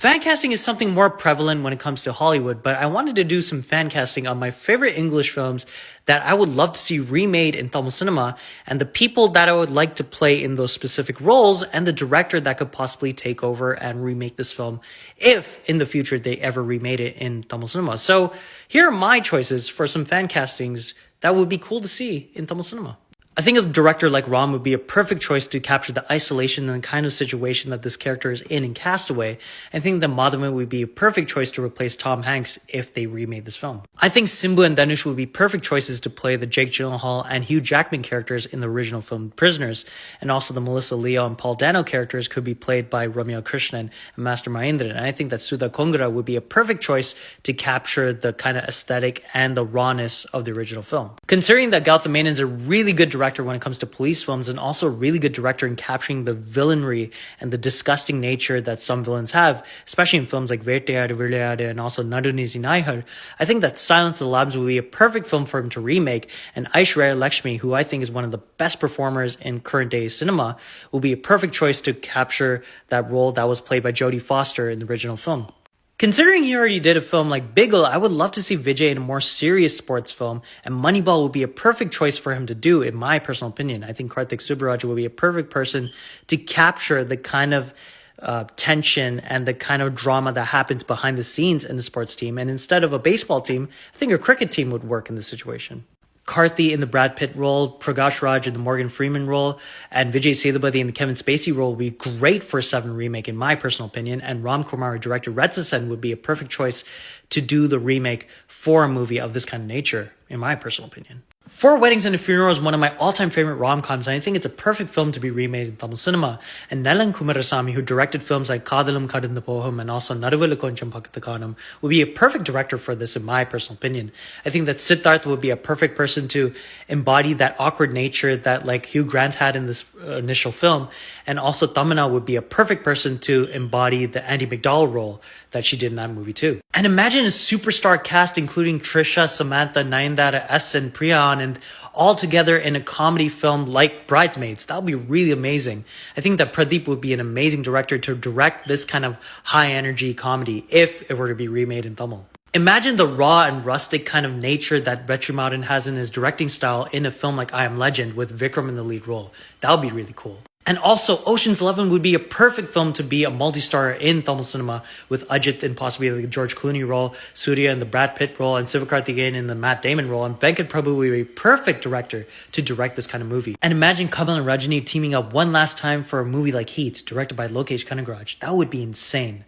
Fan casting is something more prevalent when it comes to Hollywood, but I wanted to do some fan casting on my favorite English films that I would love to see remade in Tamil cinema, and the people that I would like to play in those specific roles, and the director that could possibly take over and remake this film if in the future they ever remade it in Tamil cinema. So here are my choices for some fan castings that would be cool to see in Tamil cinema. I think a director like Ram would be a perfect choice to capture the isolation and the kind of situation that this character is in Castaway. I think that Madhavan would be a perfect choice to replace Tom Hanks if they remade this film. I think Simbu and Dhanush would be perfect choices to play the Jake Gyllenhaal and Hugh Jackman characters in the original film Prisoners, and also the Melissa Leo and Paul Dano characters could be played by Ramya Krishnan and Master Mahindran. And I think that Sudha Kongara would be a perfect choice to capture the kind of aesthetic and the rawness of the original film. Considering that Gautam Menon is a really good director when it comes to police films, and also a really good director in capturing the villainry and the disgusting nature that some villains have, especially in films like Vettayadu Vilayadu and also Nadunizi Naihar, I think that Silence of the Lambs would be a perfect film for him to remake, and Aishwarya Lakshmi, who I think is one of the best performers in current day cinema, will be a perfect choice to capture that role that was played by Jodie Foster in the original film. Considering he already did a film like Bigel, I would love to see Vijay in a more serious sports film, and Moneyball would be a perfect choice for him to do, in my personal opinion. I think Karthik Subbaraj would be a perfect person to capture the kind of tension and the kind of drama that happens behind the scenes in the sports team. And instead of a baseball team, I think a cricket team would work in this situation. Karthi in the Brad Pitt role, Prakash Raj in the Morgan Freeman role, and Vijay Sethupathi in the Kevin Spacey role would be great for a Seven remake, in my personal opinion. And Ram Kumar, who directed Red Sen, would be a perfect choice to do the remake for a movie of this kind of nature, in my personal opinion. Four Weddings and a Funeral is one of my all-time favorite rom-coms, and I think it's a perfect film to be remade in Tamil cinema. And Nelan Kumarasamy, who directed films like Kadalum Kadanda Poham and also Nadavilu Koncham Pakkathu Kanam, would be a perfect director for this, in my personal opinion. I think that Siddharth would be a perfect person to embody that awkward nature that like Hugh Grant had in this initial film, and also Tamina would be a perfect person to embody the Andie MacDowell role that she did in that movie too. And imagine a superstar cast including Trisha, Samantha, Nayanthara, S, and Priyan, and all together in a comedy film like Bridesmaids. That would be really amazing. I think that Pradeep would be an amazing director to direct this kind of high energy comedy if it were to be remade in Tamil. Imagine the raw and rustic kind of nature that Vetrimaran has in his directing style in a film like I Am Legend with Vikram in the lead role. That would be really cool. And also, Ocean's 11 would be a perfect film to be a multi-star in Tamil cinema, with Ajit in possibly the George Clooney role, Surya in the Brad Pitt role, and Sivakarthikeyan in the Matt Damon role, and Venkat Prabhu would be a perfect director to direct this kind of movie. And imagine Kamal and Rajini teaming up one last time for a movie like Heat, directed by Lokesh Kanagaraj. That would be insane.